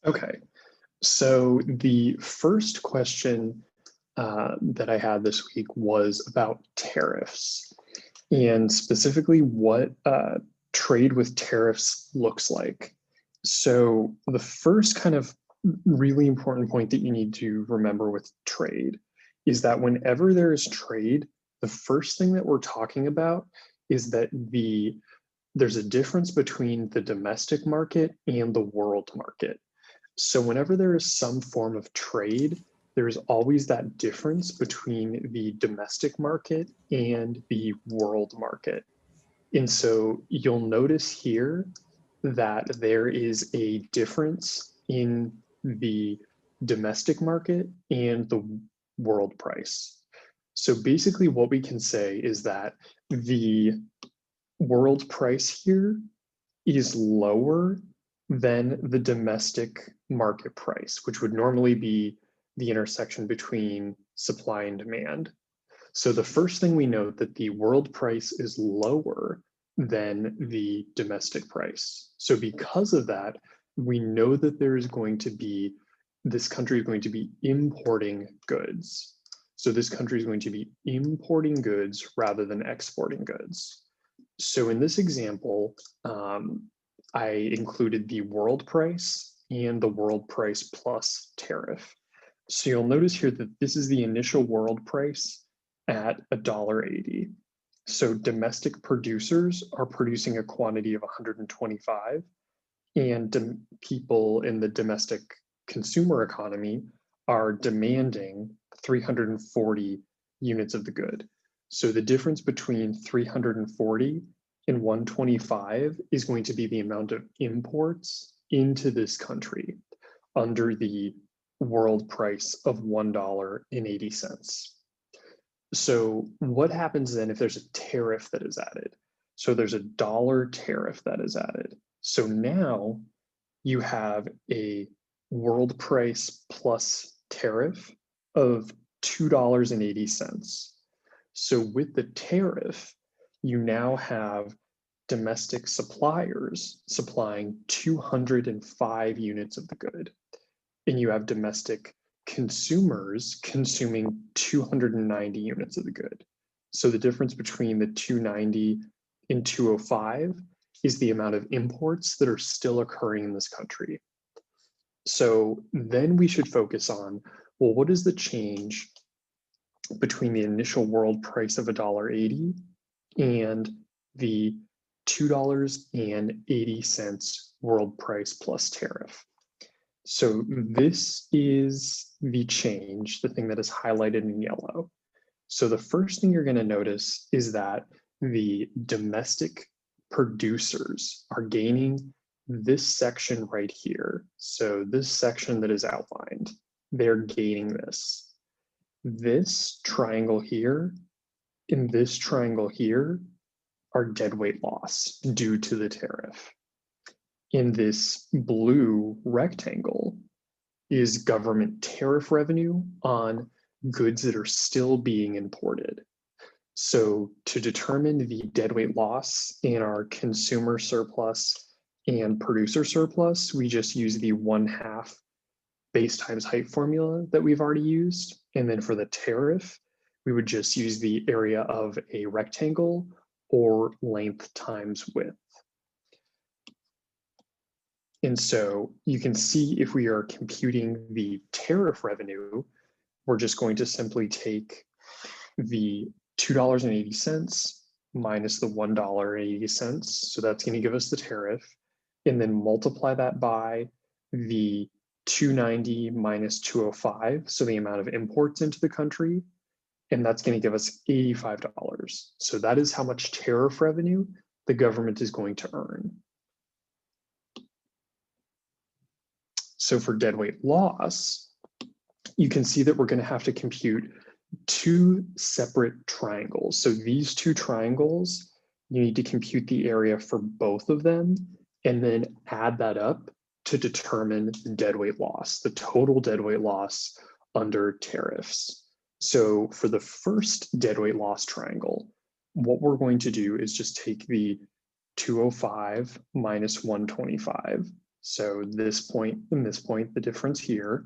Okay, so the first question that I had this week was about tariffs and specifically what trade with tariffs looks like. So the first kind of really important point that you need to remember with trade is that whenever there is trade, the first thing that we're talking about is that there's a difference between the domestic market and the world market. So whenever there is some form of trade, there is always that difference between the domestic market and the world market. And so you'll notice here that there is a difference in the domestic market and the world price. So basically what we can say is that the world price here is lower than the domestic market price, which would normally be the intersection between supply and demand. So the first thing we note that the world price is lower than the domestic price. So because of that, we know that there is going to be, this country is going to be importing goods. So this country is going to be importing goods rather than exporting goods. So in this example, I included the world price and the world price plus tariff. So you'll notice here that this is the initial world price at $1.80. So domestic producers are producing a quantity of 125, and people in the domestic consumer economy are demanding 340 units of the good. So the difference between 340 and 125 is going to be the amount of imports into this country under the world price of $1.80. So what happens then if there's a tariff that is added? So there's a dollar tariff that is added. So now you have a world price plus tariff of $2.80. So with the tariff, you now have domestic suppliers supplying 205 units of the good, and you have domestic consumers consuming 290 units of the good. So the difference between the 290 and 205 is the amount of imports that are still occurring in this country. So then we should focus on, well, what is the change between the initial world price of $1.80 and the $2.80 world price plus tariff? So this is the change, the thing that is highlighted in yellow. So the first thing you're going to notice is that the domestic producers are gaining this section right here. So this section that is outlined, they're gaining this. This triangle here and this triangle here are deadweight loss due to the tariff. In this blue rectangle is government tariff revenue on goods that are still being imported. So to determine the deadweight loss in our consumer surplus and producer surplus, we just use the 1/2 base times height formula that we've already used. And then for the tariff, we would just use the area of a rectangle or length times width. And so you can see if we are computing the tariff revenue, we're just going to simply take the $2.80 minus the $1.80. So that's going to give us the tariff, and then multiply that by the 290 minus 205, so the amount of imports into the country, and that's going to give us $85. So that is how much tariff revenue the government is going to earn. So for deadweight loss, you can see that we're going to have to compute two separate triangles. So these two triangles, you need to compute the area for both of them and then add that up to determine deadweight loss, the total deadweight loss under tariffs. So for the first deadweight loss triangle, what we're going to do is just take the 205 minus 125. So this point and this point, the difference here.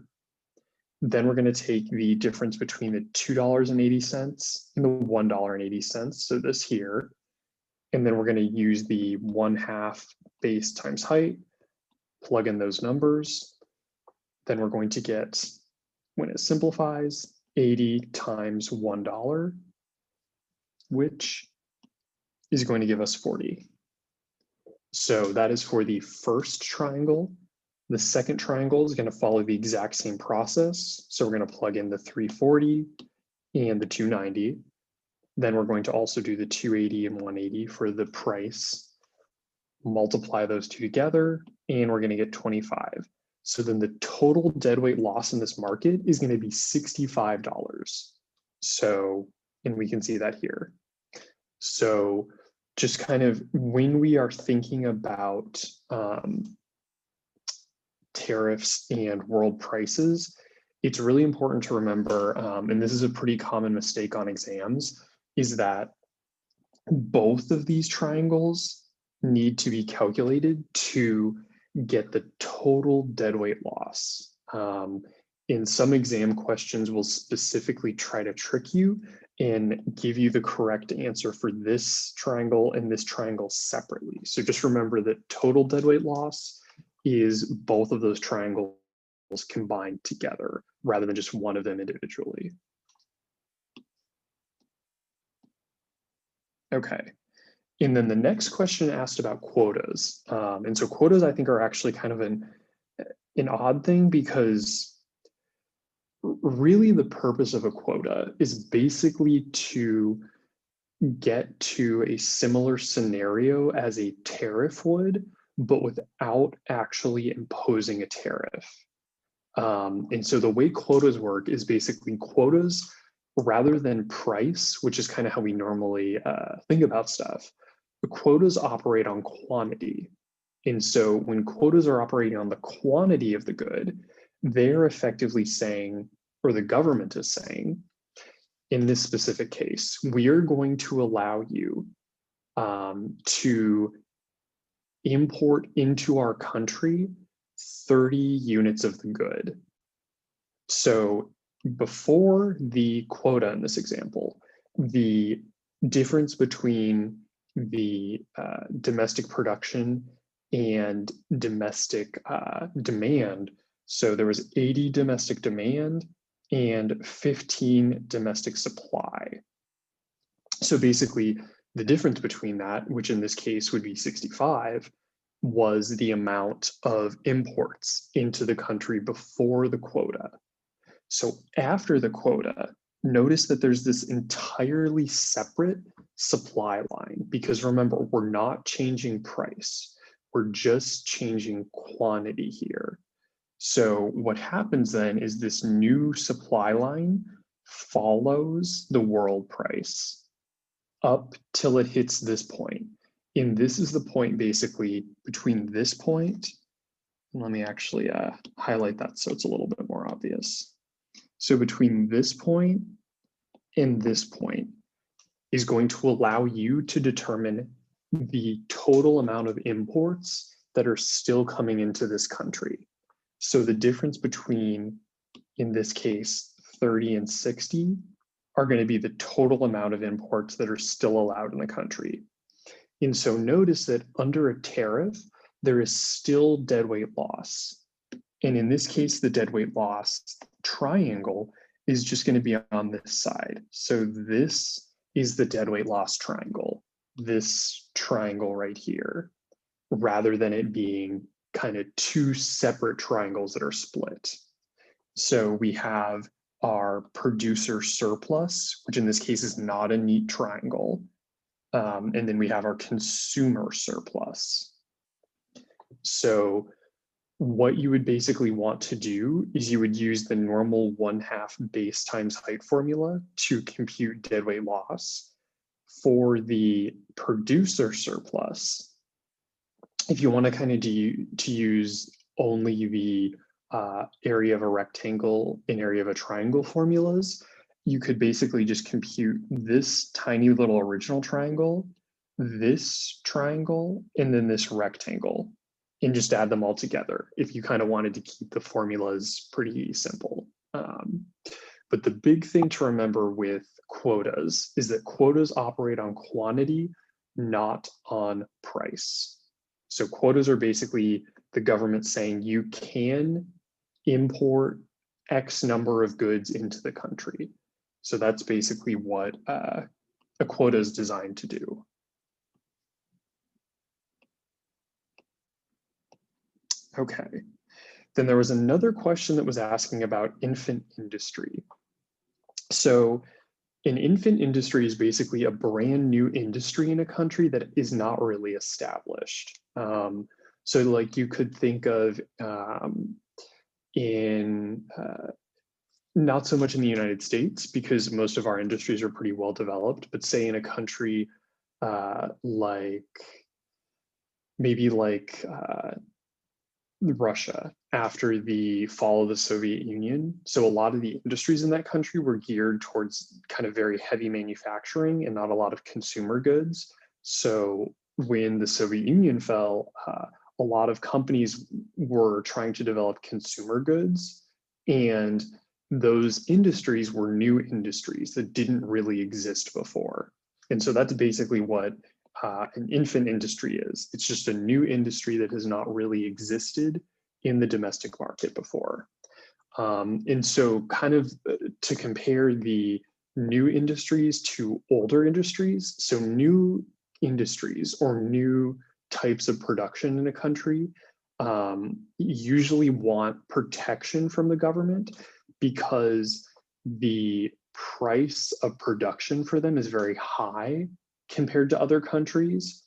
Then we're going to take the difference between the $2.80 and the $1.80. So this here. And then we're going to use the 1/2 base times height, plug in those numbers. Then we're going to get, when it simplifies, 80 times $1, which is going to give us 40. So that is for the first triangle. The second triangle is going to follow the exact same process. So we're going to plug in the 340 and the 290. Then we're going to also do the 280 and 180 for the price. Multiply those two together, and we're going to get 25. So then the total deadweight loss in this market is going to be $65. So, and we can see that here. So just kind of when we are thinking about tariffs and world prices, it's really important to remember, and this is a pretty common mistake on exams, is that both of these triangles need to be calculated to get the total deadweight loss. In some exam questions will specifically try to trick you and give you the correct answer for this triangle and this triangle separately. So just remember that total deadweight loss is both of those triangles combined together rather than just one of them individually. Okay. And then the next question asked about quotas. And so quotas, I think, are actually kind of an odd thing, because really the purpose of a quota is basically to get to a similar scenario as a tariff would, but without actually imposing a tariff. And so the way quotas work is basically quotas, rather than price, which is kind of how we normally think about stuff, the quotas operate on quantity. And so when quotas are operating on the quantity of the good, they're effectively saying, or the government is saying, in this specific case, we are going to allow you to import into our country 30 units of the good. So before the quota in this example, the difference between the domestic production and domestic demand, so there was 80 domestic demand and 15 domestic supply. So basically the difference between that, which in this case would be 65, was the amount of imports into the country before the quota. So after the quota, notice that there's this entirely separate supply line, because remember, we're not changing price. We're just changing quantity here. So what happens then is this new supply line follows the world price up till it hits this point. And this is the point basically between this point. Let me actually highlight that so it's a little bit more obvious. So between this point and this point is going to allow you to determine the total amount of imports that are still coming into this country. So the difference between, in this case, 30 and 60 are going to be the total amount of imports that are still allowed in the country. And so notice that under a tariff, there is still deadweight loss. And in this case, the deadweight loss triangle is just going to be on this side. So this is the deadweight loss triangle, this triangle right here, rather than it being kind of two separate triangles that are split. So we have our producer surplus, which in this case is not a neat triangle. And then we have our consumer surplus. So what you would basically want to do is you would use the normal 1/2 base times height formula to compute deadweight loss. For the producer surplus, if you want to kind of use only the area of a rectangle and area of a triangle formulas, you could basically just compute this tiny little original triangle, this triangle, and then this rectangle. and just add them all together if you kind of wanted to keep the formulas pretty simple. But the big thing to remember with quotas is that quotas operate on quantity, not on price. So quotas are basically the government saying you can import X number of goods into the country. So that's basically what a quota is designed to do. Okay. Then there was another question that was asking about infant industry. So an infant industry is basically a brand new industry in a country that is not really established. So like you could think of in not so much in the United States, because most of our industries are pretty well developed, but say in a country like maybe like Russia after the fall of the Soviet Union. So a lot of the industries in that country were geared towards kind of very heavy manufacturing and not a lot of consumer goods. So when the Soviet Union fell, a lot of companies were trying to develop consumer goods, and those industries were new industries that didn't really exist before. And so that's basically what an infant industry is. It's just a new industry that has not really existed in the domestic market before. And so kind of to compare the new industries to older industries, so new industries or new types of production in a country usually want protection from the government because the price of production for them is very high compared to other countries,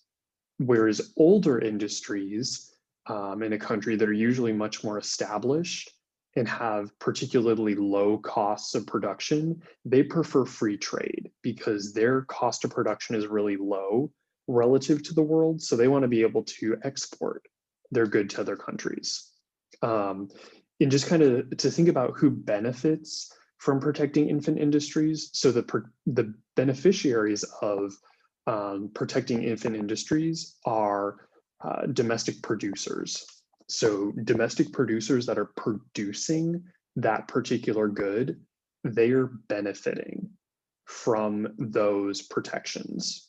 whereas older industries in a country that are usually much more established and have particularly low costs of production, they prefer free trade because their cost of production is really low relative to the world. So they want to be able to export their good to other countries. And just kind of to think about who benefits from protecting infant industries. So the beneficiaries of protecting infant industries are domestic producers. So domestic producers that are producing that particular good, they are benefiting from those protections.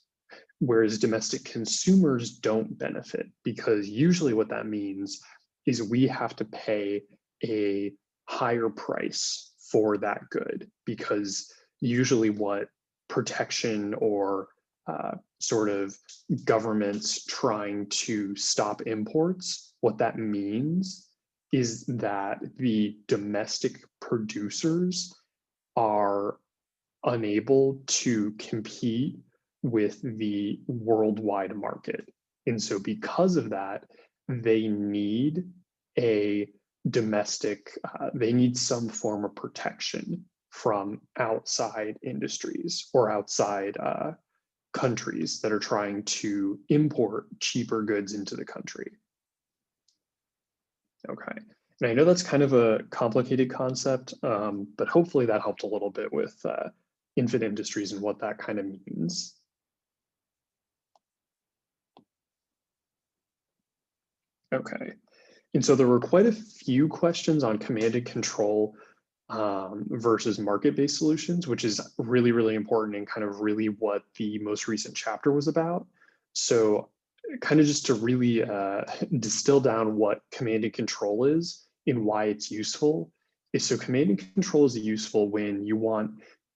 Whereas domestic consumers don't benefit, because usually what that means is we have to pay a higher price for that good, because usually what protection or sort of governments trying to stop imports, what that means is that the domestic producers are unable to compete with the worldwide market. And so because of that, they need a domestic, they need some form of protection from outside industries or outside countries that are trying to import cheaper goods into the country. Okay, and I know that's kind of a complicated concept, but hopefully that helped a little bit with infant industries and what that kind of means. Okay, and so there were quite a few questions on command and control versus market-based solutions, which is really, really important and kind of really what the most recent chapter was about. So kind of just to really distill down what command and control is and why it's useful is, so command and control is useful when you want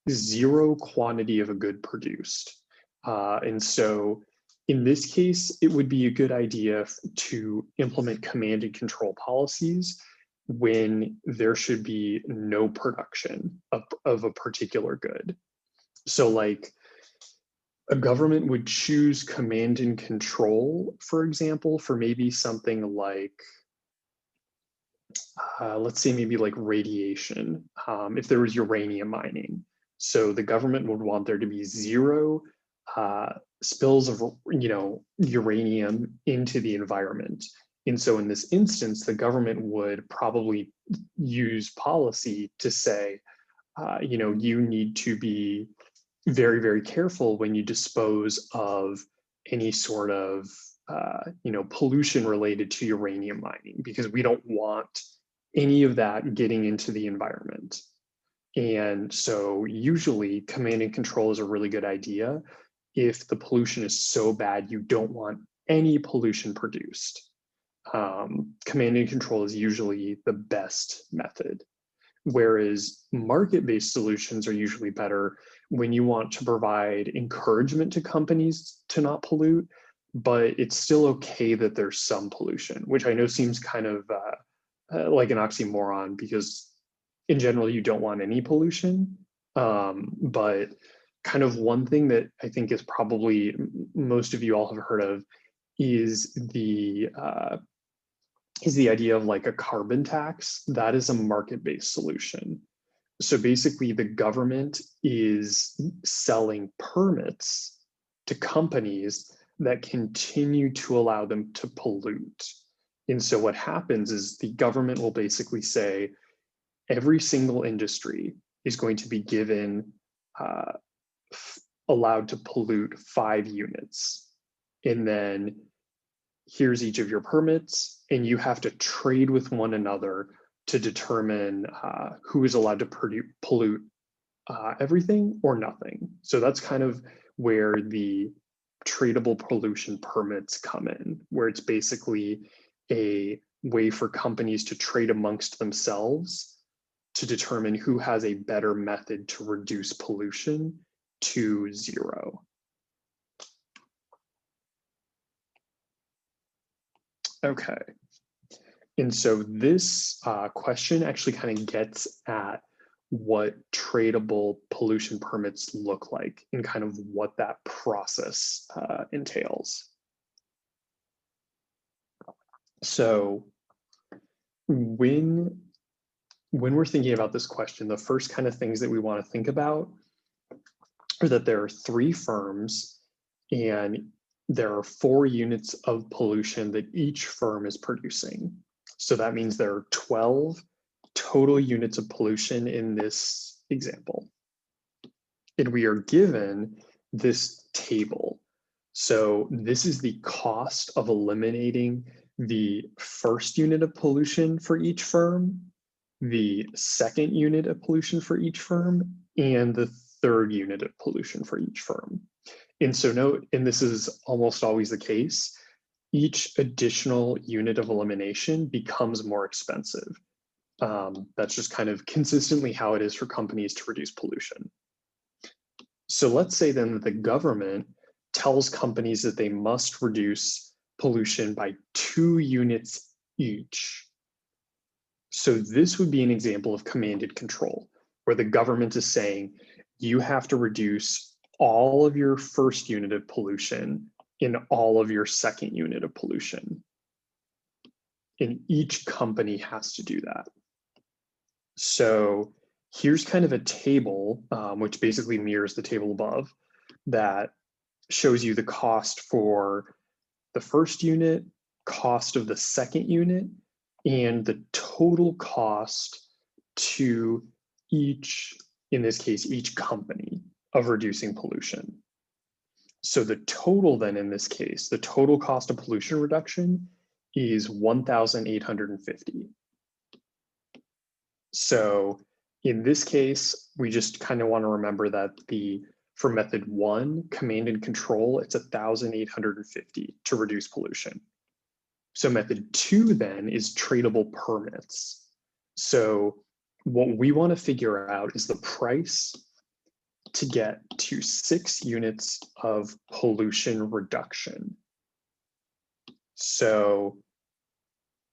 zero quantity of a good produced. And so in this case, it would be a good idea to implement command and control policies when there should be no production of a particular good. So like a government would choose command and control, for example, for maybe something like, let's say maybe like radiation, if there was uranium mining. So the government would want there to be zero spills of uranium into the environment. And so in this instance, the government would probably use policy to say, you need to be very, very careful when you dispose of any sort of pollution related to uranium mining, because we don't want any of that getting into the environment. And so usually command and control is a really good idea if the pollution is so bad you don't want any pollution produced. Command and control is usually the best method, whereas market-based solutions are usually better when you want to provide encouragement to companies to not pollute, but it's still okay that there's some pollution, which I know seems kind of like an oxymoron, because in general you don't want any pollution. But kind of one thing that I think is probably most of you all have heard of is the idea of like a carbon tax. That is a market-based solution. So basically the government is selling permits to companies that continue to allow them to pollute. And so what happens is the government will basically say every single industry is going to be given allowed to pollute 5 units. And then here's each of your permits, and you have to trade with one another to determine who is allowed to pollute everything or nothing. So that's kind of where the tradable pollution permits come in, where it's basically a way for companies to trade amongst themselves to determine who has a better method to reduce pollution to 0. Okay. And so this question actually kind of gets at what tradable pollution permits look like and kind of what that process entails. So when we're thinking about this question, the first kind of things that we want to think about are that there are 3 firms and there are 4 units of pollution that each firm is producing. So that means there are 12 total units of pollution in this example. And we are given this table. So this is the cost of eliminating the first unit of pollution for each firm, the second unit of pollution for each firm, and the third unit of pollution for each firm. And so note, and this is almost always the case, each additional unit of elimination becomes more expensive. That's just kind of consistently how it is for companies to reduce pollution. So let's say then that the government tells companies that they must reduce pollution by 2 units each. So this would be an example of commanded control, where the government is saying, you have to reduce all of your first unit of pollution in all of your second unit of pollution. And each company has to do that. So here's kind of a table, which basically mirrors the table above, that shows you the cost for the first unit, cost of the second unit, and the total cost to each, in this case, each company of reducing pollution. So the total then in this case, the total cost of pollution reduction is 1,850. So in this case, we just kind of want to remember that for method 1, command and control, it's 1,850 to reduce pollution. So method 2 then is tradable permits. So what we want to figure out is the price to get to 6 units of pollution reduction. So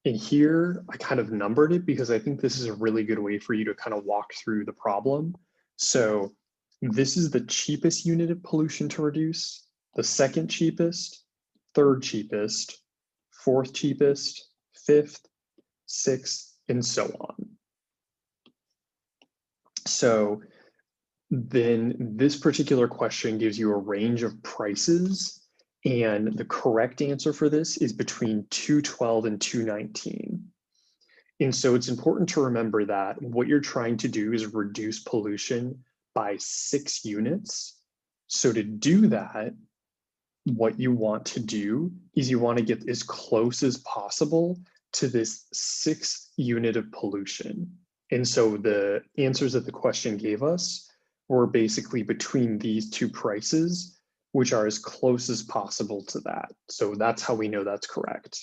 in here, I kind of numbered it because I think this is a really good way for you to kind of walk through the problem. So this is the cheapest unit of pollution to reduce, the second cheapest, third cheapest, fourth cheapest, fifth, sixth, and so on. So then this particular question gives you a range of prices, and the correct answer for this is between 212 and 219. And so it's important to remember that what you're trying to do is reduce pollution by 6 units. So to do that, what you want to do is you want to get as close as possible to this 6th unit of pollution. And so the answers that the question gave us were basically between these two prices, which are as close as possible to that. So that's how we know that's correct.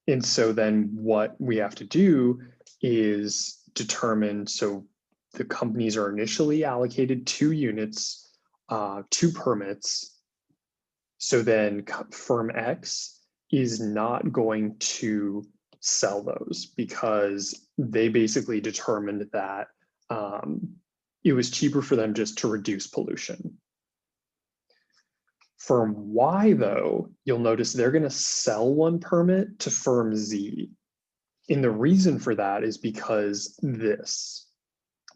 And so then what we have to do is determine, so the companies are initially allocated 2 units, 2 permits. So then firm X is not going to sell those because they basically determined that it was cheaper for them just to reduce pollution. Firm Y, though, you'll notice they're going to sell 1 permit to firm Z. And the reason for that is because this.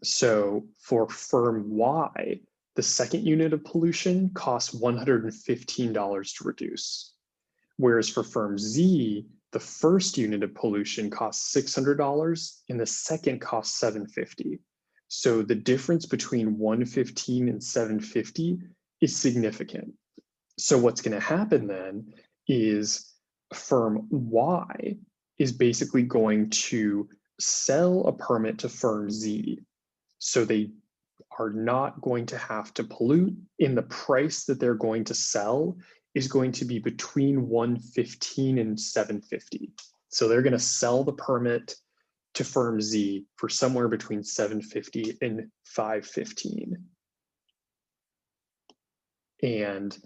So for firm Y, the 2nd unit of pollution costs $115 to reduce. Whereas for firm Z, the 1st unit of pollution costs $600 and the 2nd costs $750. So the difference between $115 and $750 is significant. So what's going to happen then is firm Y is basically going to sell a permit to firm Z. So they are not going to have to pollute, and the price that they're going to sell is going to be between $115 and $750. So they're going to sell the permit to firm Z for somewhere between $750 and $515. And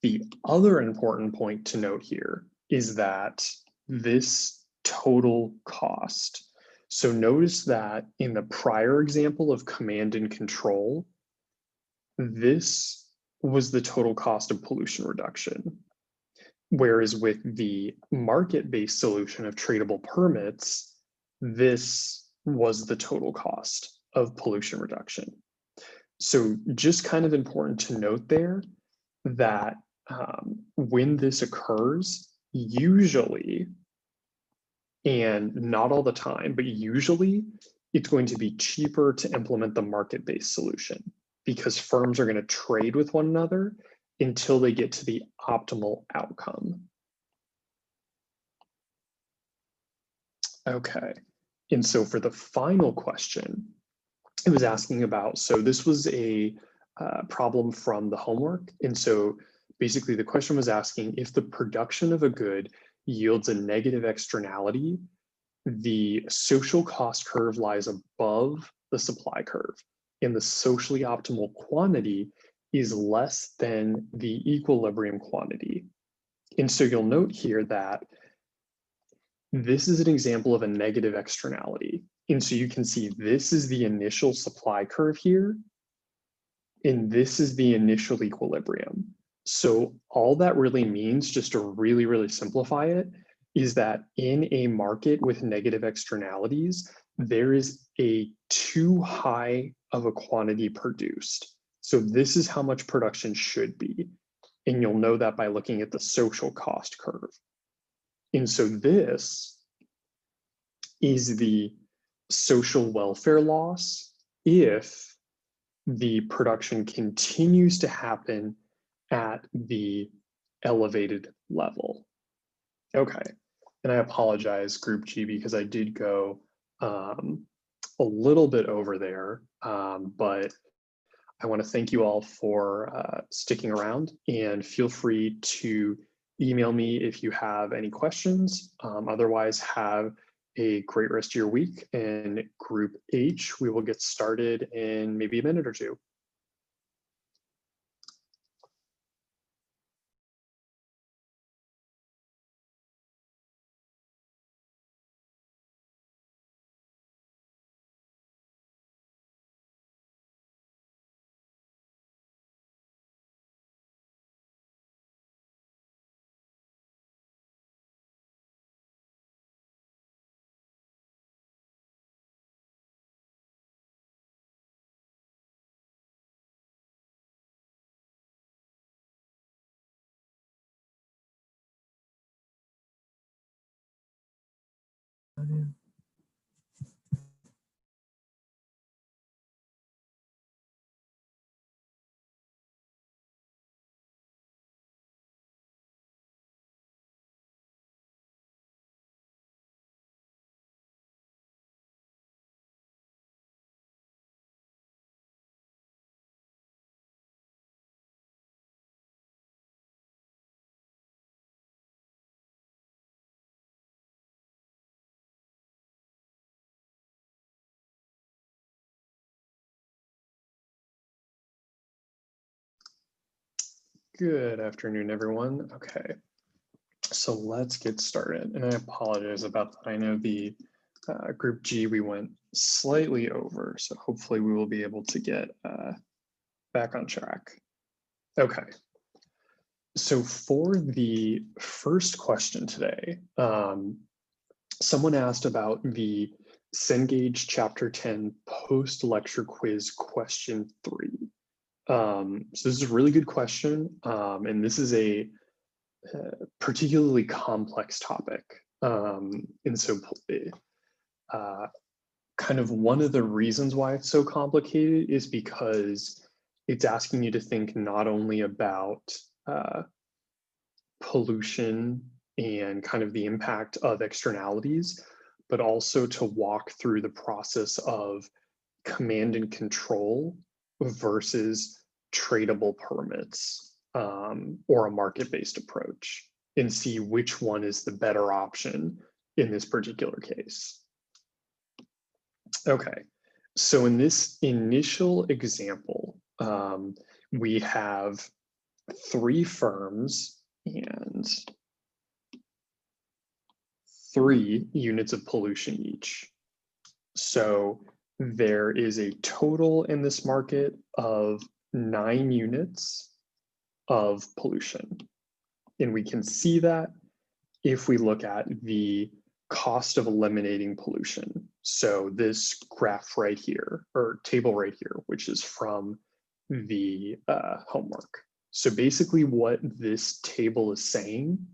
the other important point to note here is that this total cost. So notice that in the prior example of command and control, this was the total cost of pollution reduction. Whereas with the market-based solution of tradable permits, this was the total cost of pollution reduction. So just kind of important to note there that when this occurs, usually, and not all the time, but usually it's going to be cheaper to implement the market-based solution because firms are going to trade with one another until they get to the optimal outcome. Okay, and so for the final question, it was asking about, so this was a problem from the homework. And so basically the question was asking if the production of a good yields a negative externality, the social cost curve lies above the supply curve and the socially optimal quantity is less than the equilibrium quantity. And so you'll note here that this is an example of a negative externality. And so you can see this is the initial supply curve here, and this is the initial equilibrium. So all that really means, just to really, really simplify it, is that in a market with negative externalities, there is a too high of a quantity produced. So this is how much production should be. And you'll know that by looking at the social cost curve. And so this is the social welfare loss if the production continues to happen at the elevated level. Okay, and I apologize, Group G, because I did go a little bit over there, but I want to thank you all for sticking around, and feel free to email me if you have any questions. Otherwise, have a great rest of your week. And Group H, we will get started in maybe a minute or two. Good afternoon, everyone. Okay, so let's get started. And I apologize about that. I know the group G, we went slightly over, so hopefully we will be able to get back on track. Okay, so for the first question today, someone asked about the Cengage Chapter 10 post-lecture quiz question 3. So this is a really good question, and this is a particularly complex topic. And so kind of one of the reasons why it's so complicated is because it's asking you to think not only about pollution and kind of the impact of externalities, but also to walk through the process of command and control versus tradable permits, or a market-based approach, and see which one is the better option in this particular case. Okay, so in this initial example, we have 3 firms and 3 units of pollution each. So there is a total in this market of 9 units of pollution. And we can see that if we look at the cost of eliminating pollution. So this graph right here, or table right here, which is from the homework. So basically what this table is saying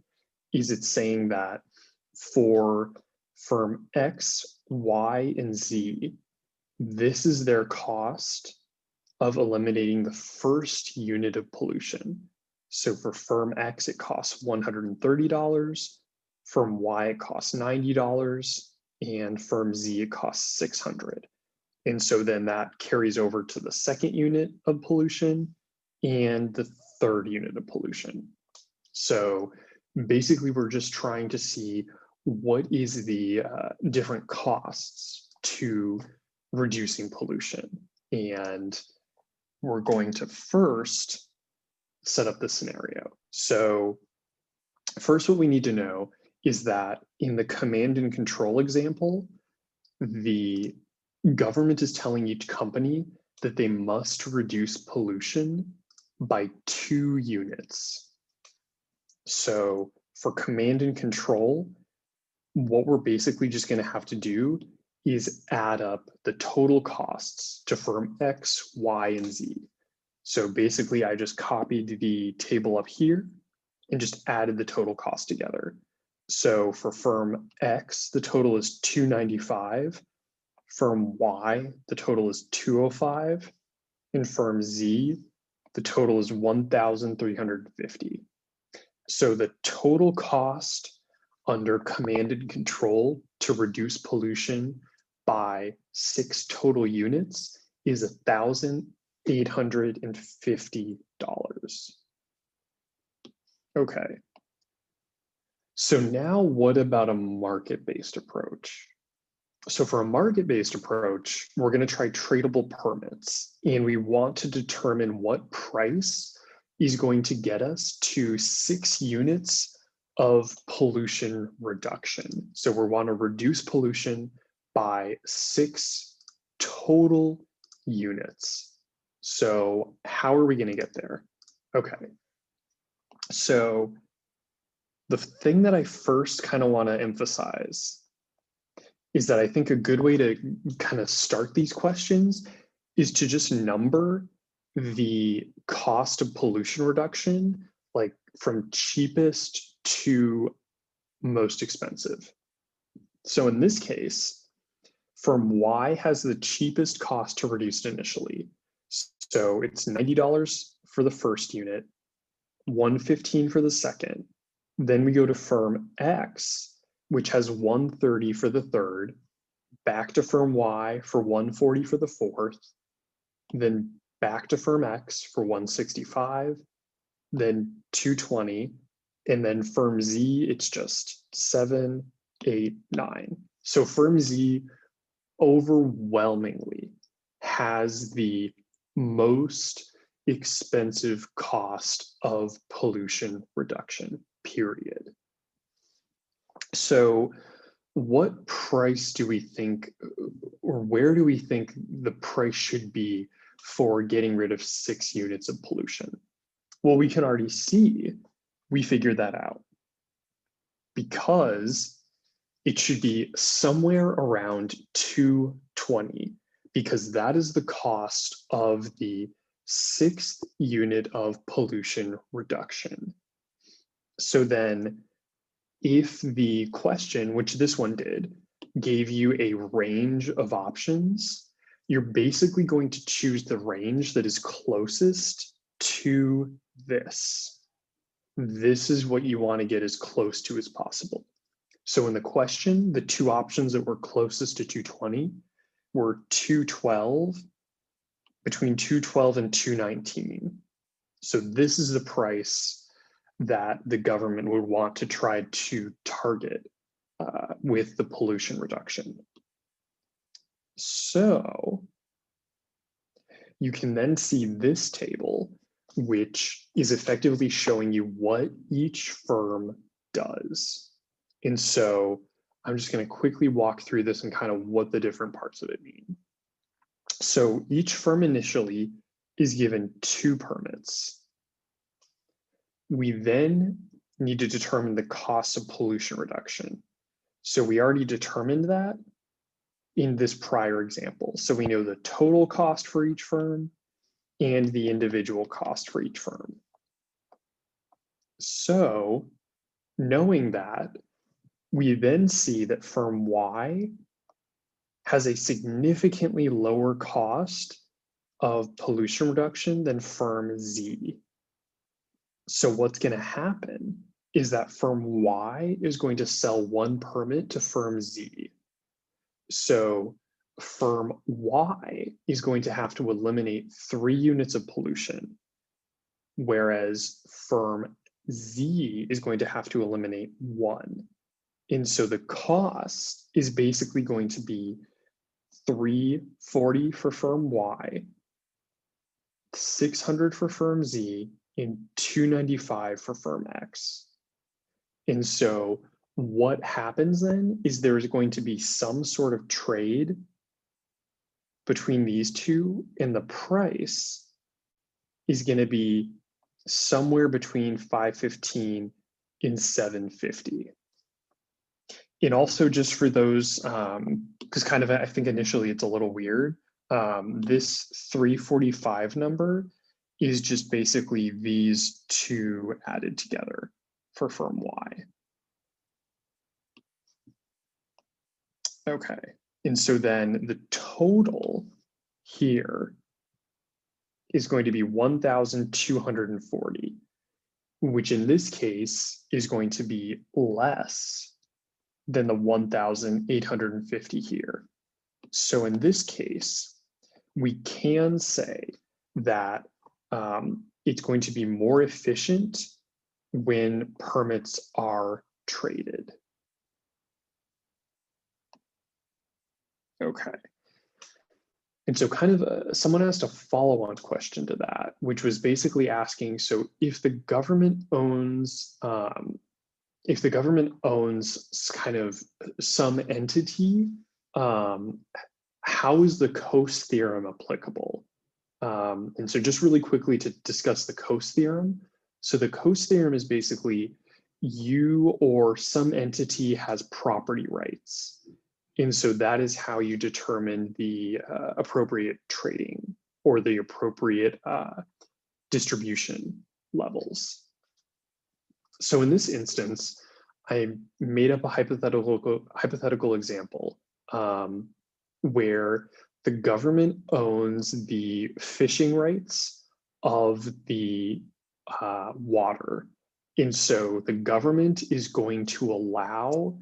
is it's saying that for firm X, Y, and Z, this is their cost of eliminating the first unit of pollution. So for firm X, it costs $130, firm Y, it costs $90, and firm Z, it costs $600. And so then that carries over to the second unit of pollution and the third unit of pollution. So basically, we're just trying to see what is the different costs to reducing pollution. And we're going to first set up the scenario. So first, what we need to know is that in the command and control example, the government is telling each company that they must reduce pollution by 2 units. So for command and control, what we're basically just going to have to do is add up the total costs to firm X, Y, and Z. So basically, I just copied the table up here and just added the total cost together. So for firm X, the total is $295. Firm Y, the total is $205. And firm Z, the total is $1,350. So the total cost under command and control to reduce pollution by 6 total units is $1,850. Okay. So now what about a market-based approach? So for a market-based approach, we're going to try tradable permits, and we want to determine what price is going to get us to 6 units of pollution reduction. So we want to reduce pollution by 6 total units. So how are we going to get there? Okay. So the thing that I first kind of want to emphasize is that I think a good way to kind of start these questions is to just number the cost of pollution reduction, like from cheapest to most expensive. So in this case, firm Y has the cheapest cost to reduce initially. So it's $90 for the first unit, $115 for the second. Then we go to firm X, which has $130 for the third, back to firm Y for $140 for the fourth, then back to firm X for $165, then $220, and then firm Z, it's just $7, $8, $9. So firm Z overwhelmingly has the most expensive cost of pollution reduction, period. So what price do we think, or where do we think the price should be for getting rid of 6 units of pollution? Well, we can already see we figured that out, because it should be somewhere around 220, because that is the cost of the 6th unit of pollution reduction. So then if the question, which this one did, gave you a range of options, you're basically going to choose the range that is closest to this. This is what you want to get as close to as possible. So in the question, the 2 options that were closest to 220 were 212, between 212 and 219. So this is the price that the government would want to try to target with the pollution reduction. So you can then see this table, which is effectively showing you what each firm does. And so I'm just going to quickly walk through this and kind of what the different parts of it mean. So each firm initially is given 2 permits. We then need to determine the cost of pollution reduction. So we already determined that in this prior example. So we know the total cost for each firm and the individual cost for each firm. So knowing that, we then see that firm Y has a significantly lower cost of pollution reduction than firm Z. So what's going to happen is that firm Y is going to sell 1 permit to firm Z. So firm Y is going to have to eliminate 3 units of pollution, whereas firm Z is going to have to eliminate 1. And so the cost is basically going to be $340 for firm Y, $600 for firm Z, and $295 for firm X. And so what happens then is there is going to be some sort of trade between these two, and the price is going to be somewhere between $515 and $750. And also, just for those, because kind of I think initially it's a little weird, this 345 number is just basically these 2 added together for firm Y. Okay, and so then the total here is going to be 1,240, which in this case is going to be less than the 1,850 here. So in this case, we can say that it's going to be more efficient when permits are traded. Okay. And so kind of someone asked a follow-on question to that, which was basically asking, so if the government owns kind of some entity, how is the Coase theorem applicable? And so just really quickly to discuss the Coase theorem. So the Coase theorem is basically you or some entity has property rights. And so that is how you determine the appropriate trading or the appropriate distribution levels. So in this instance, I made up a hypothetical example where the government owns the fishing rights of the water. And so the government is going to allow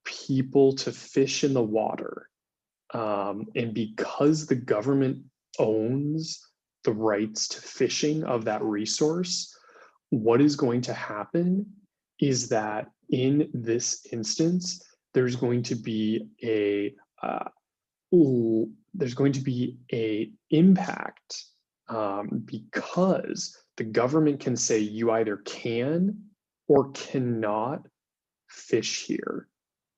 people to fish in the water. And because the government owns the rights to fishing of that resource, what is going to happen is that in this instance, there's going to be a impact because the government can say you either can or cannot fish here.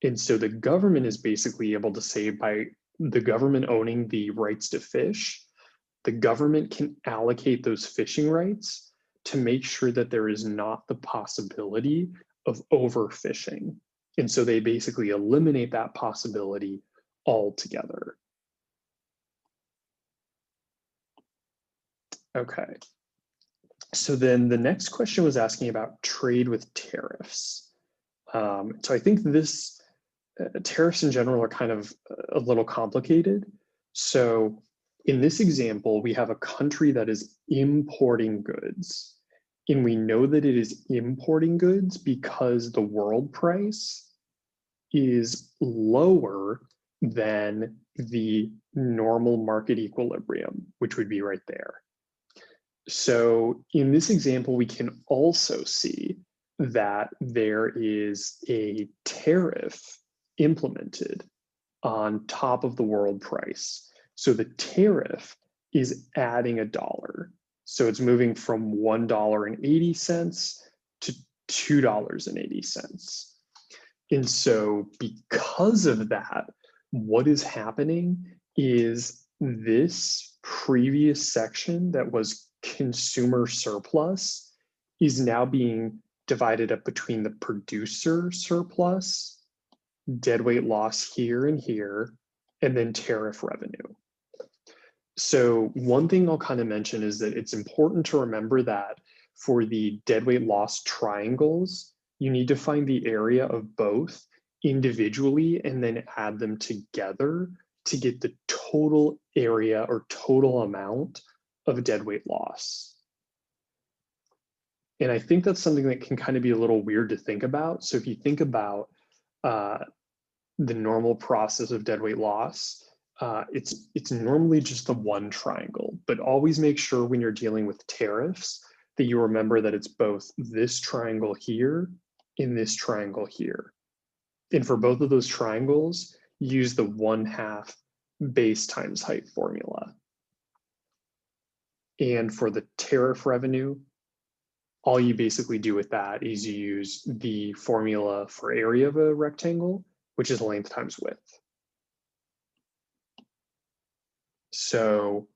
And so the government is basically able to say, by the government owning the rights to fish, the government can allocate those fishing rights to make sure that there is not the possibility of overfishing. And so they basically eliminate that possibility altogether. Okay. So then the next question was asking about trade with tariffs. So I think this tariffs in general are kind of a little complicated. So in this example, we have a country that is importing goods. And we know that it is importing goods because the world price is lower than the normal market equilibrium, which would be right there. So in this example, we can also see that there is a tariff implemented on top of the world price. So the tariff is adding $1. So it's moving from $1.80 to $2.80. And so because of that, what is happening is this previous section that was consumer surplus is now being divided up between the producer surplus, deadweight loss here and here, and then tariff revenue. So one thing I'll kind of mention is that it's important to remember that for the deadweight loss triangles, you need to find the area of both individually and then add them together to get the total area or total amount of deadweight loss. And I think that's something that can kind of be a little weird to think about. So if you think about the normal process of deadweight loss, it's normally just the one triangle, but always make sure when you're dealing with tariffs that you remember that it's both this triangle here and this triangle here. And for both of those triangles, use the 1/2 base times height formula. And for the tariff revenue, all you basically do with that is you use the formula for area of a rectangle, which is length times width. So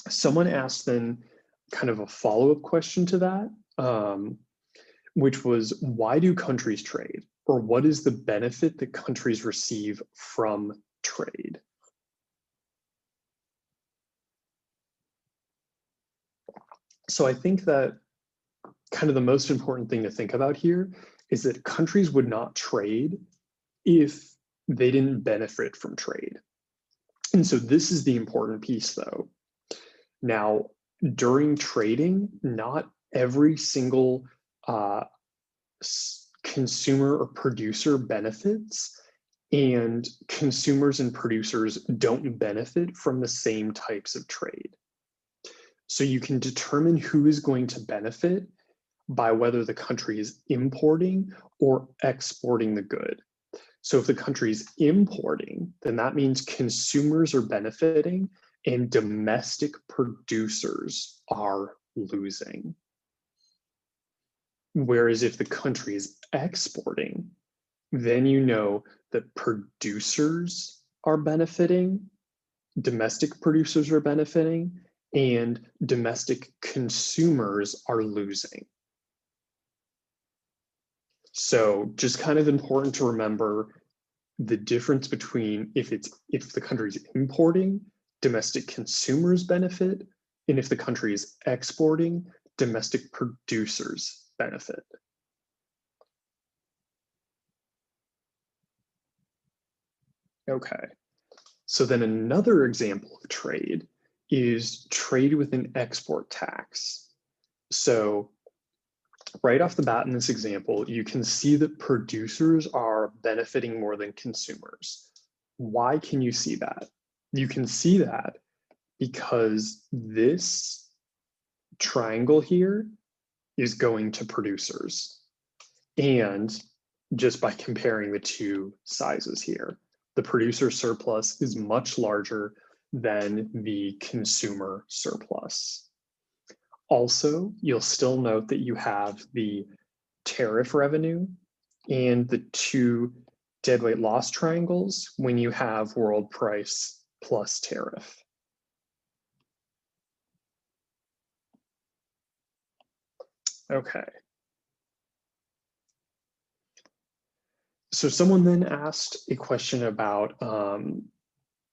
someone asked then kind of a follow-up question to that, which was, why do countries trade? Or what is the benefit that countries receive from trade? So I think that kind of the most important thing to think about here is that countries would not trade if they didn't benefit from trade. And so this is the important piece though. Now, during trading, not every single consumer or producer benefits, and consumers and producers don't benefit from the same types of trade. So you can determine who is going to benefit by whether the country is importing or exporting the good. So if the country is importing, then that means consumers are benefiting and domestic producers are losing. Whereas if the country is exporting, then you know that producers are benefiting, domestic producers are benefiting, and domestic consumers are losing. So just kind of important to remember the difference between if the country is importing, domestic consumers benefit, and if the country is exporting, domestic producers benefit. Okay, so then another example of trade is trade with an export tax. So right off the bat in this example, you can see that producers are benefiting more than consumers. Why can you see that? You can see that because this triangle here is going to producers. And just by comparing the two sizes here, the producer surplus is much larger than the consumer surplus. Also, you'll still note that you have the tariff revenue and the two deadweight loss triangles when you have world price plus tariff. Okay. So someone then asked a question about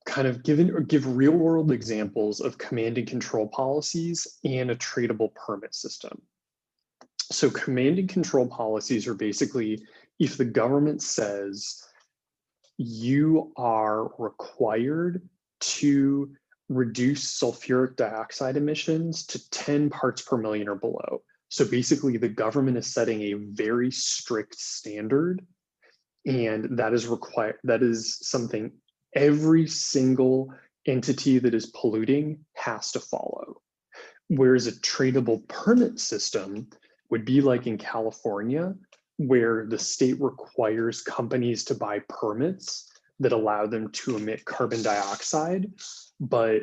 kind of give real world examples of command and control policies and a tradable permit system. So command and control policies are basically if the government says you are required to reduce sulfuric dioxide emissions to 10 parts per million or below. So basically the government is setting a very strict standard, and that is something every single entity that is polluting has to follow. Whereas a tradable permit system would be like in California, where the state requires companies to buy permits that allow them to emit carbon dioxide, but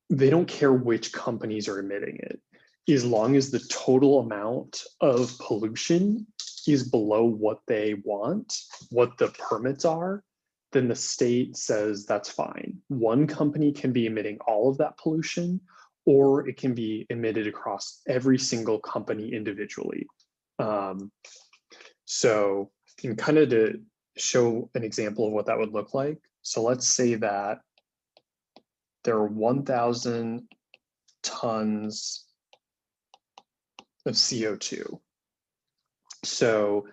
they don't care which companies are emitting it. As long as the total amount of pollution is below what they want, what the permits are, then the state says that's fine. One company can be emitting all of that pollution, or it can be emitted across every single company individually. So, and kind of to show an example of what that would look like. So let's say that there are 1,000 tons of CO2. So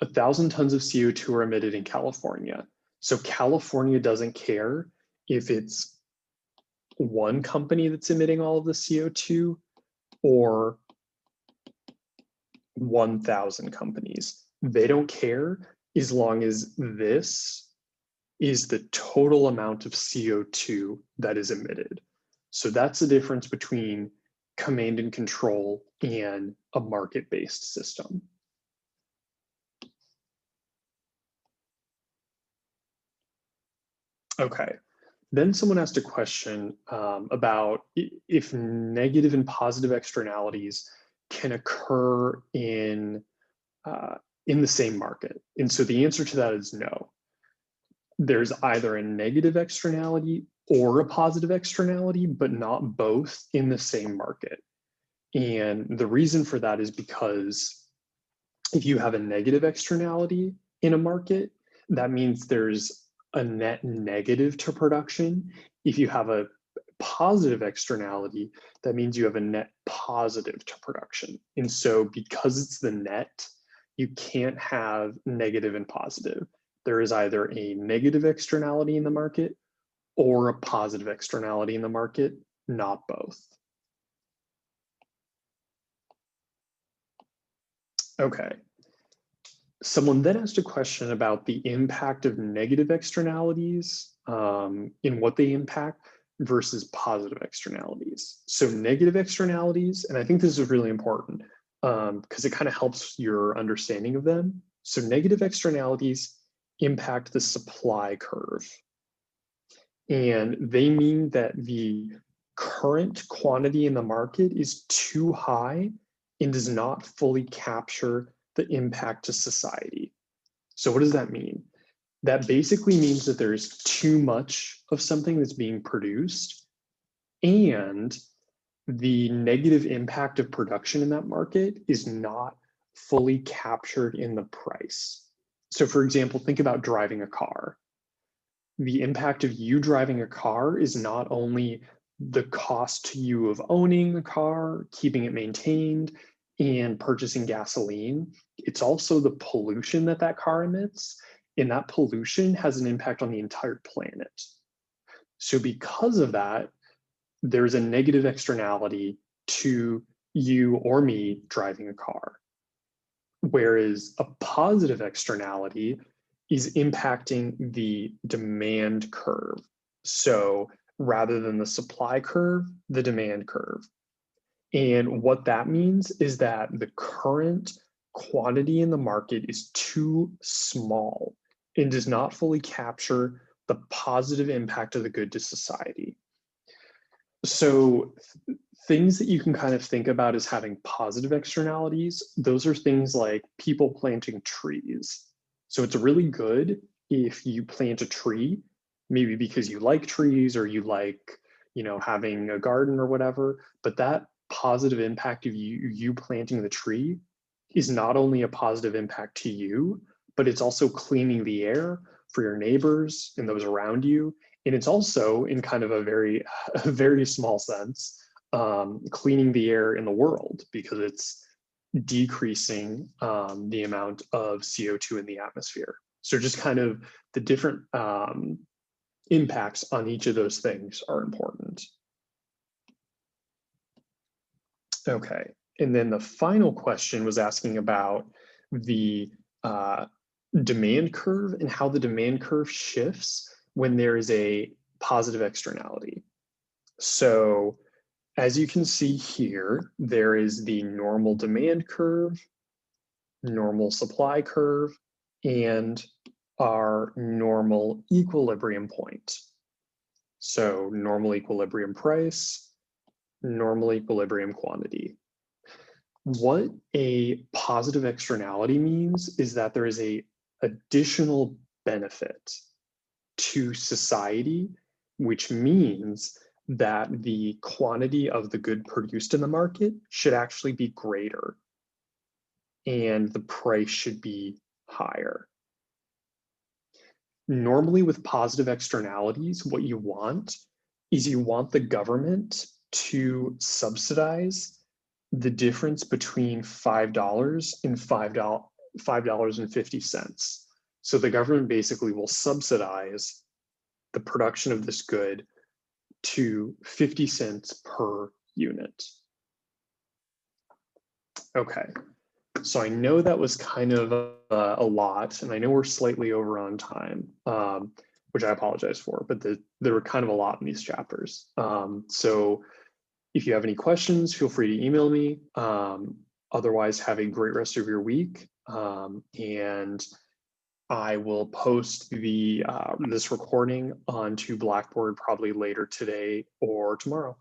1,000 tons of CO2 are emitted in California. So California doesn't care if it's one company that's emitting all of the CO2 or 1,000 companies. They don't care as long as this is the total amount of CO2 that is emitted. So that's the difference between command and control and a market-based system. Okay, then someone asked a question about if negative and positive externalities can occur in the same market. And so the answer to that is no. There's either a negative externality or a positive externality, but not both in the same market. And the reason for that is because if you have a negative externality in a market, that means there's a net negative to production. If you have a positive externality, that means you have a net positive to production. And so because it's the net, you can't have negative and positive. There is either a negative externality in the market or a positive externality in the market, not both. Okay. Someone then asked a question about the impact of negative externalities in what they impact versus positive externalities. So negative externalities, and I think this is really important because it kind of helps your understanding of them. So negative externalities impact the supply curve. And they mean that the current quantity in the market is too high and does not fully capture the impact to society. So what does that mean? That basically means that there's too much of something that's being produced, and the negative impact of production in that market is not fully captured in the price. So for example, think about driving a car. The impact of you driving a car is not only the cost to you of owning the car, keeping it maintained, and purchasing gasoline. It's also the pollution that that car emits, and that pollution has an impact on the entire planet. So because of that, there's a negative externality to you or me driving a car. Whereas a positive externality is impacting the demand curve. So rather than the supply curve, the demand curve. And what that means is that the current quantity in the market is too small and does not fully capture the positive impact of the good to society. So things that you can kind of think about as having positive externalities, those are things like people planting trees. So it's really good if you plant a tree, maybe because you like trees or you like, having a garden or whatever, but that positive impact of you planting the tree is not only a positive impact to you, but it's also cleaning the air for your neighbors and those around you. And it's also in kind of a very, a very small sense, cleaning the air in the world because it's decreasing the amount of CO2 in the atmosphere. So just kind of the different impacts on each of those things are important. Okay, and then the final question was asking about the demand curve and how the demand curve shifts when there is a positive externality. So as you can see here, there is the normal demand curve, normal supply curve, and our normal equilibrium point. So normal equilibrium price, normal equilibrium quantity. What a positive externality means is that there is a additional benefit to society, which means that the quantity of the good produced in the market should actually be greater and the price should be higher. Normally with positive externalities, what you want is you want the government to subsidize the difference between $5 and $5.50. So the government basically will subsidize the production of this good to 50 cents per unit. Okay, so I know that was kind of a lot, and I know we're slightly over on time, which I apologize for, but there were kind of a lot in these chapters. So if you have any questions, feel free to email me. Otherwise, have a great rest of your week. And I will post this recording onto Blackboard probably later today or tomorrow.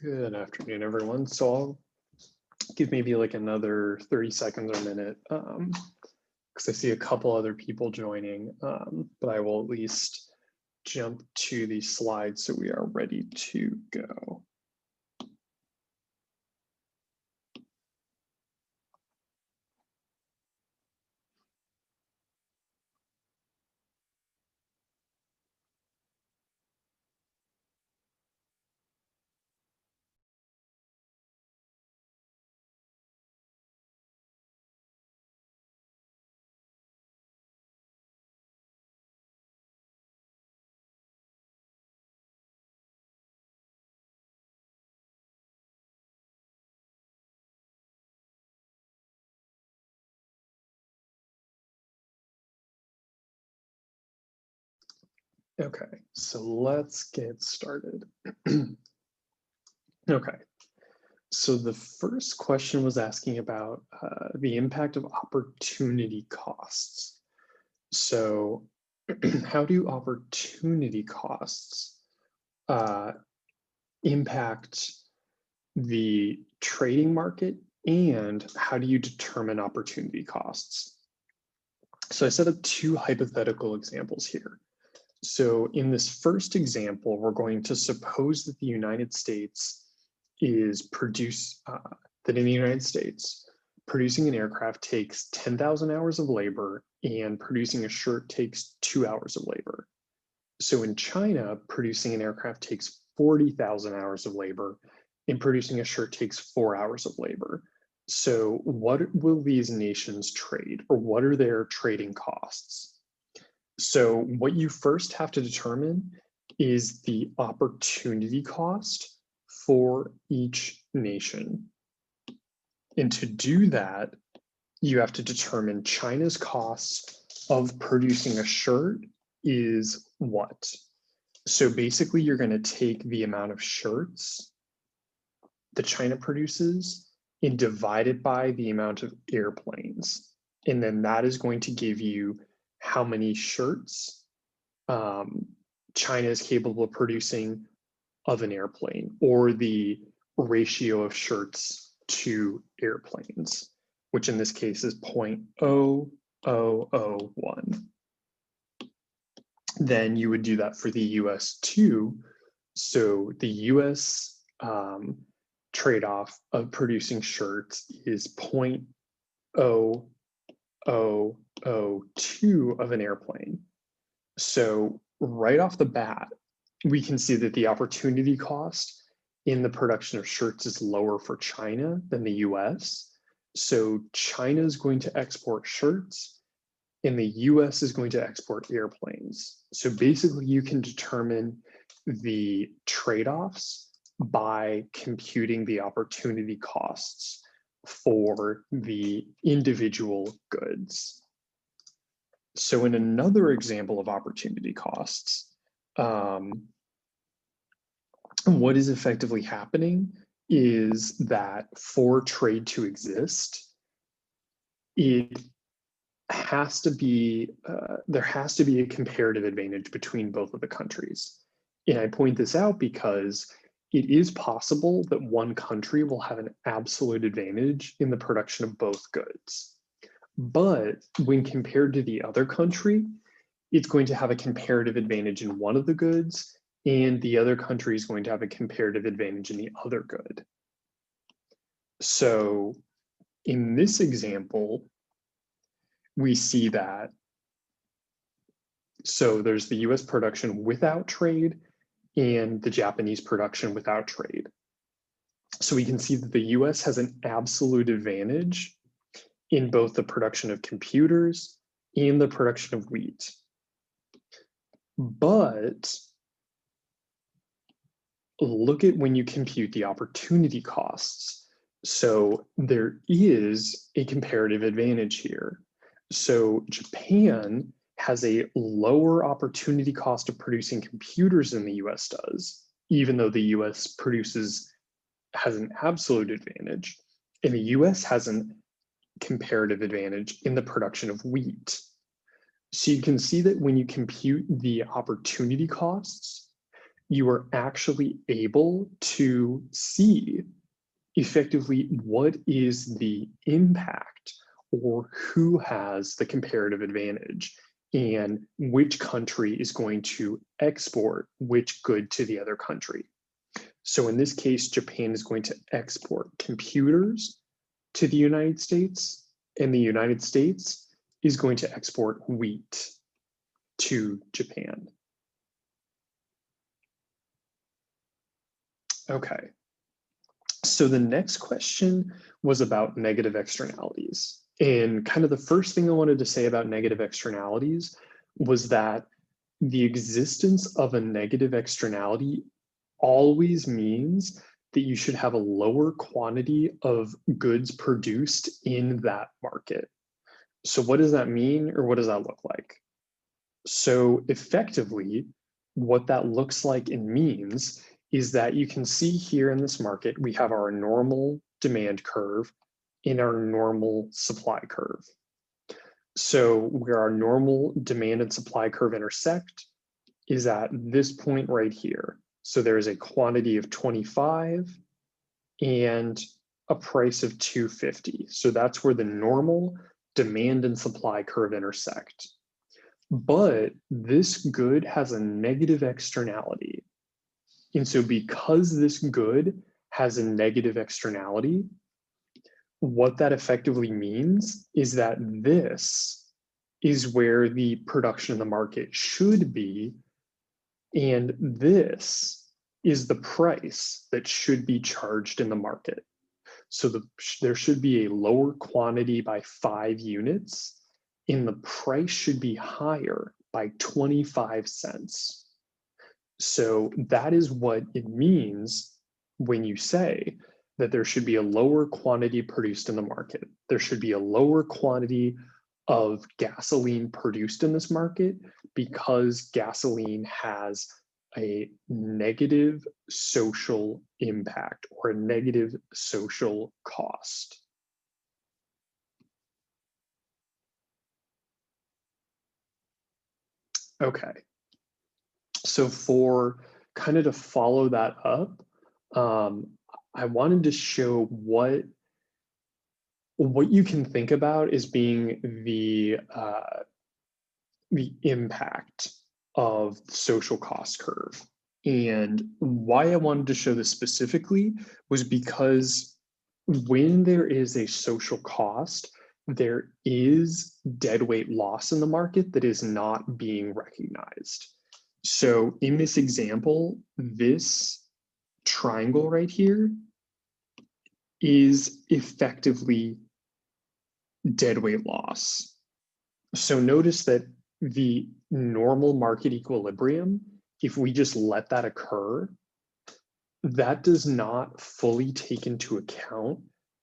Good afternoon, everyone. So I'll give maybe like another 30 seconds or a minute because I see a couple other people joining, but I will at least jump to the slides so we are ready to go. Okay, so let's get started. Okay, so the first question was asking about the impact of opportunity costs. So how do opportunity costs impact the trading market, and how do you determine opportunity costs? So I set up two hypothetical examples here. So in this first example, we're going to suppose that the United States that in the United States, producing an aircraft takes 10,000 hours of labor and producing a shirt takes 2 hours of labor. So in China, producing an aircraft takes 40,000 hours of labor and producing a shirt takes 4 hours of labor. So what will these nations trade, or what are their trading costs? So what you first have to determine is the opportunity cost for each nation. And to do that, you have to determine China's cost of producing a shirt is what? So basically, you're going to take the amount of shirts that China produces and divide it by the amount of airplanes. And then that is going to give you how many shirts China is capable of producing of an airplane, or the ratio of shirts to airplanes, which in this case is 0.0001. Then you would do that for the US too. So the US trade-off of producing shirts is 0.0002 of an airplane. So right off the bat, we can see that the opportunity cost in the production of shirts is lower for China than the US. So China is going to export shirts and the US is going to export airplanes. So basically you can determine the trade-offs by computing the opportunity costs for the individual goods. So in another example of opportunity costs, what is effectively happening is that for trade to exist, it has to be, there has to be a comparative advantage between both of the countries. And I point this out because it is possible that one country will have an absolute advantage in the production of both goods. But when compared to the other country, it's going to have a comparative advantage in one of the goods, and the other country is going to have a comparative advantage in the other good. So in this example, we see that, so there's the US production without trade and the Japanese production without trade. So we can see that the US has an absolute advantage in both the production of computers and the production of wheat. But look at when you compute the opportunity costs. So there is a comparative advantage here. So Japan has a lower opportunity cost of producing computers than the US does, even though the US has an absolute advantage, and the US has a comparative advantage in the production of wheat. So you can see that when you compute the opportunity costs, you are actually able to see effectively what is the impact or who has the comparative advantage and which country is going to export which good to the other country. So in this case, Japan is going to export computers to the United States, and the United States is going to export wheat to Japan. Okay. So the next question was about negative externalities. And kind of the first thing I wanted to say about negative externalities was that the existence of a negative externality always means that you should have a lower quantity of goods produced in that market. So what does that mean, or what does that look like? So effectively, what that looks like and means is that you can see here in this market, we have our normal demand curve and our normal supply curve. So where our normal demand and supply curve intersect is at this point right here. So there is a quantity of 25 and a price of 250. So that's where the normal demand and supply curve intersect. But this good has a negative externality. And so because this good has a negative externality, what that effectively means is that this is where the production in the market should be, and this is the price that should be charged in the market. So there should be a lower quantity by 5 units, and the price should be higher by 25 cents. So that is what it means when you say that there should be a lower quantity produced in the market. There should be a lower quantity of gasoline produced in this market because gasoline has a negative social impact or a negative social cost. Okay. So for kind of to follow that up, I wanted to show what you can think about as being the impact of the social cost curve. And why I wanted to show this specifically was because when there is a social cost, there is deadweight loss in the market that is not being recognized. So in this example, this triangle right here is effectively deadweight loss. So notice that the normal market equilibrium, if we just let that occur, that does not fully take into account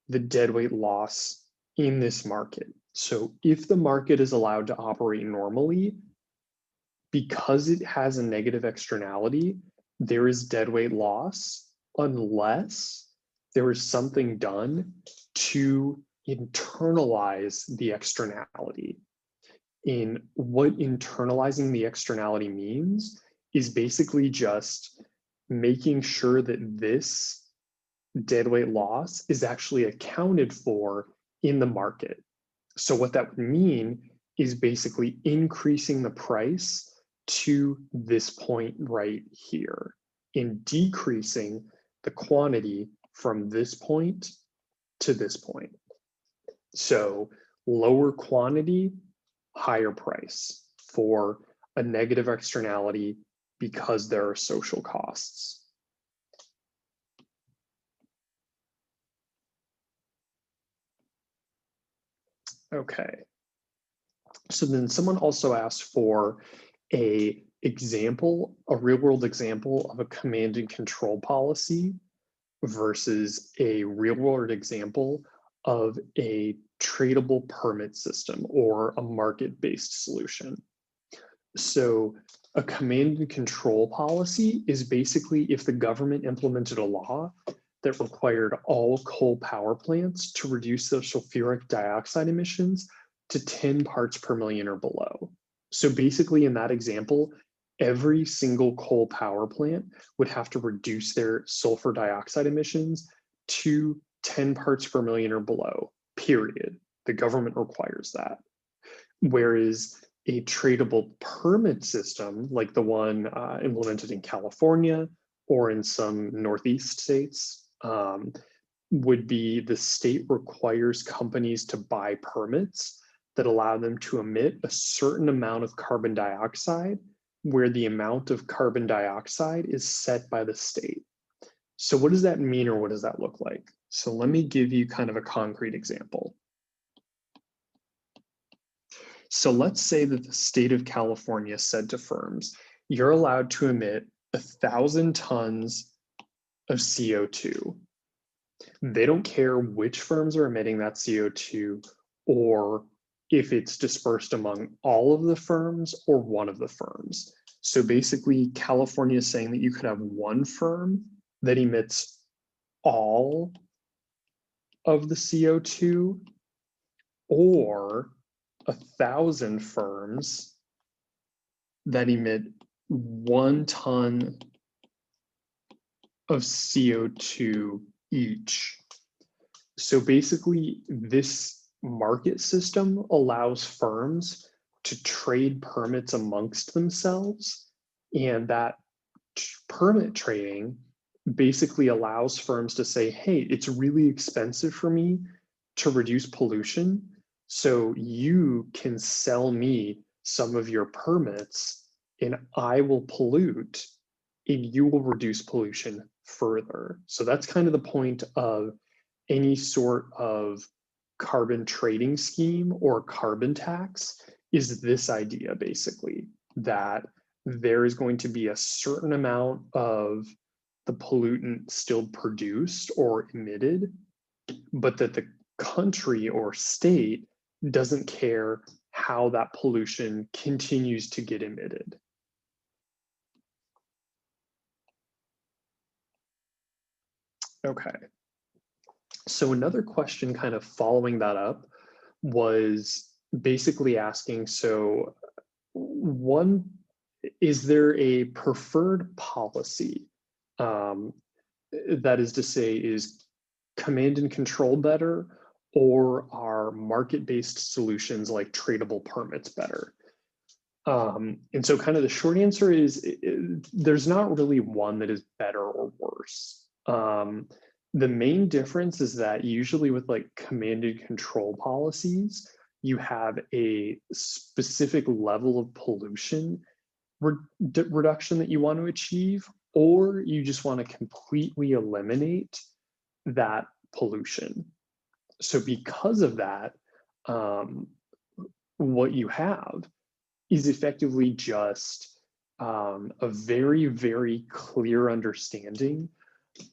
the deadweight loss in this market. So if the market is allowed to operate normally, because it has a negative externality, there is deadweight loss unless there is something done to internalize the externality. And what internalizing the externality means is basically just making sure that this deadweight loss is actually accounted for in the market. So what that would mean is basically increasing the price to this point right here and decreasing the quantity from this point to this point. So lower quantity, higher price for a negative externality because there are social costs. Okay. So then someone also asked for a real world example of a command and control policy versus a real world example of a tradable permit system or a market-based solution. So a command and control policy is basically if the government implemented a law that required all coal power plants to reduce their sulfuric dioxide emissions to 10 parts per million or below. So basically in that example, every single coal power plant would have to reduce their sulfur dioxide emissions to 10 parts per million or below, period. The government requires that. Whereas a tradable permit system, like the one implemented in California or in some Northeast states, would be the state requires companies to buy permits that allow them to emit a certain amount of carbon dioxide, where the amount of carbon dioxide is set by the state. So what does that mean, or what does that look like? So let me give you kind of a concrete example. So let's say that the state of California said to firms, you're allowed to emit 1,000 tons of CO2. They don't care which firms are emitting that CO2 or if it's dispersed among all of the firms or one of the firms. So basically, California is saying that you could have one firm that emits all of the CO2 or 1,000 firms that emit 1 ton of CO2 each. So basically, this market system allows firms to trade permits amongst themselves, and that permit trading basically allows firms to say, hey, it's really expensive for me to reduce pollution, so you can sell me some of your permits and I will pollute and you will reduce pollution further. So that's kind of the point of any sort of carbon trading scheme or carbon tax, is this idea basically that there is going to be a certain amount of the pollutant still produced or emitted, but that the country or state doesn't care how that pollution continues to get emitted. Okay. So another question kind of following that up was basically asking, so one, is there a preferred policy? That is to say, is command and control better, or are market-based solutions like tradable permits better? And so kind of the short answer is there's not really one that is better or worse. The main difference is that usually with like command and control policies, you have a specific level of pollution reduction that you want to achieve, or you just want to completely eliminate that pollution. So because of that, what you have is effectively just a very, very clear understanding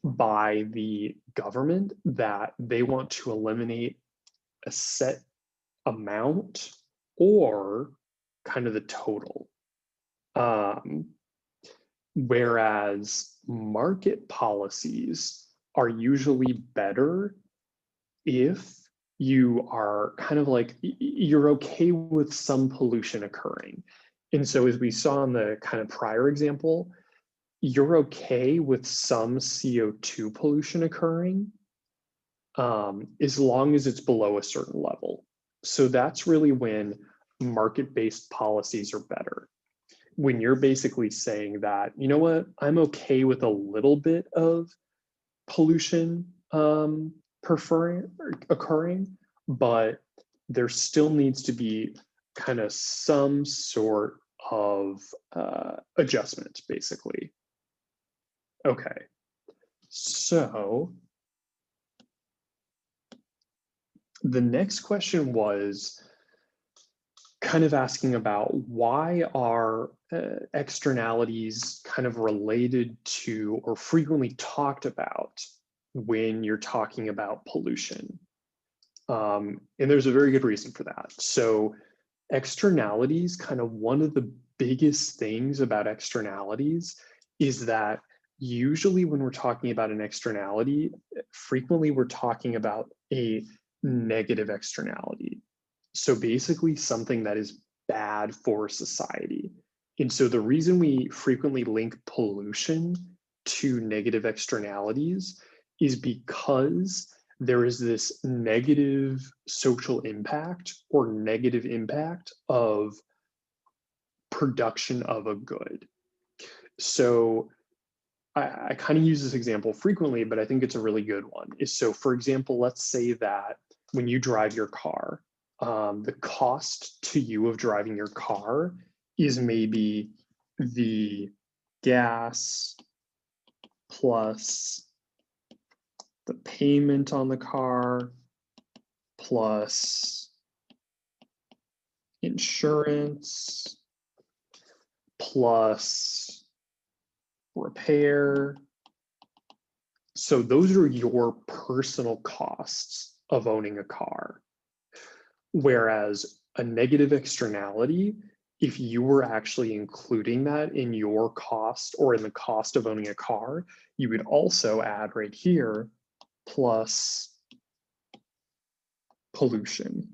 by the government that they want to eliminate a set amount or kind of the total. Whereas market policies are usually better if you are kind of like, you're okay with some pollution occurring. And so as we saw in the kind of prior example, you're okay with some CO2 pollution occurring as long as it's below a certain level. So that's really when market-based policies are better. When you're basically saying that, you know what, I'm okay with a little bit of pollution occurring, but there still needs to be kind of some sort of adjustment, basically. Okay, so the next question was kind of asking about why are externalities kind of related to or frequently talked about when you're talking about pollution. And there's a very good reason for that. So externalities, kind of one of the biggest things about externalities is that usually when we're talking about an externality, frequently we're talking about a negative externality. So basically something that is bad for society. And so the reason we frequently link pollution to negative externalities is because there is this negative social impact or negative impact of production of a good. So I kind of use this example frequently, but I think it's a really good one. So for example, let's say that when you drive your car, the cost to you of driving your car is maybe the gas plus the payment on the car plus insurance plus repair. So those are your personal costs of owning a car. Whereas a negative externality, if you were actually including that in your cost or in the cost of owning a car, you would also add right here plus pollution.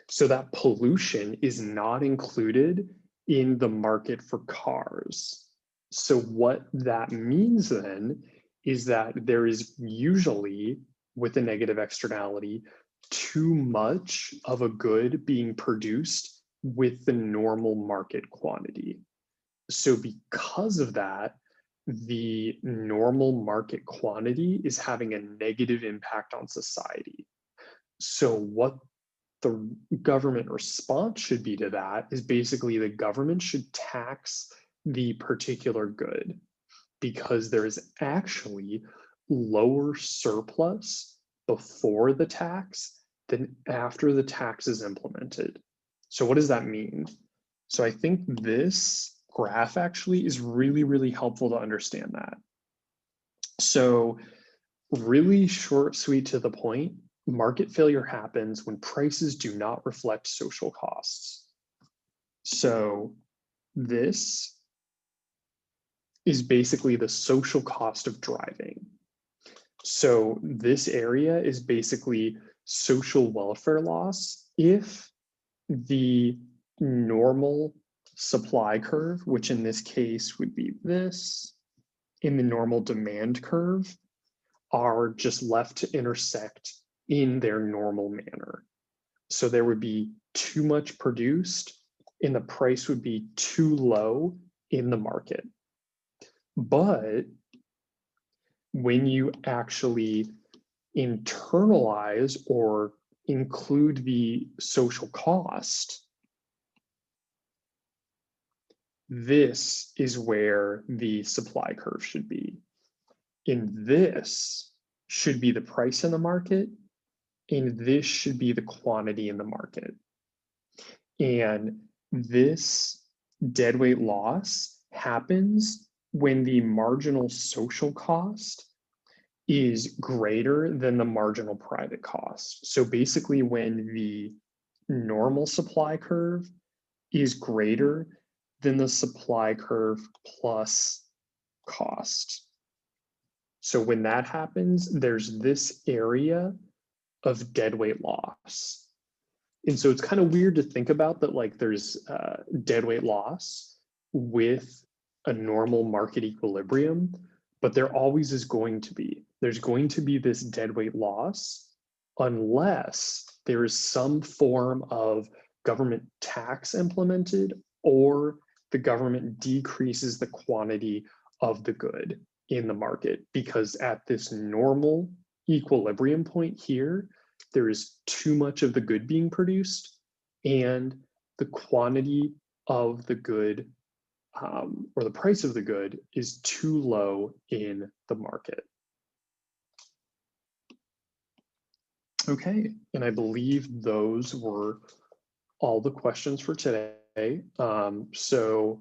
So that pollution is not included in the market for cars. So what that means then is that there is usually, with a negative externality, too much of a good being produced with the normal market quantity. So because of that, the normal market quantity is having a negative impact on society. So what the government response should be to that is basically the government should tax the particular good because there is actually lower surplus before the tax than after the tax is implemented. So what does that mean? So I think this graph actually is really, really helpful to understand that. So really short, sweet, to the point, market failure happens when prices do not reflect social costs. So this is basically the social cost of driving. So this area is basically social welfare loss if the normal supply curve, which in this case would be this, in the normal demand curve, are just left to intersect in their normal manner. So there would be too much produced and the price would be too low in the market. But when you actually internalize or include the social cost, this is where the supply curve should be. And this should be the price in the market, and this should be the quantity in the market. And this deadweight loss happens when the marginal social cost is greater than the marginal private cost. So basically when the normal supply curve is greater than the supply curve plus cost. So when that happens, there's this area of deadweight loss. And so it's kind of weird to think about that, like there's deadweight loss with a normal market equilibrium, but there always is going to be. There's going to be this deadweight loss unless there is some form of government tax implemented or the government decreases the quantity of the good in the market, because at this normal equilibrium point here, there is too much of the good being produced and the quantity of the good or the price of the good is too low in the market. Okay, and I believe those were all the questions for today. So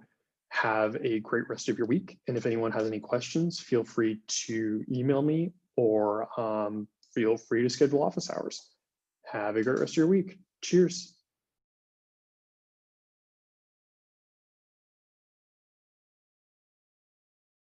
have a great rest of your week. And if anyone has any questions, feel free to email me or feel free to schedule office hours. Have a great rest of your week. Cheers.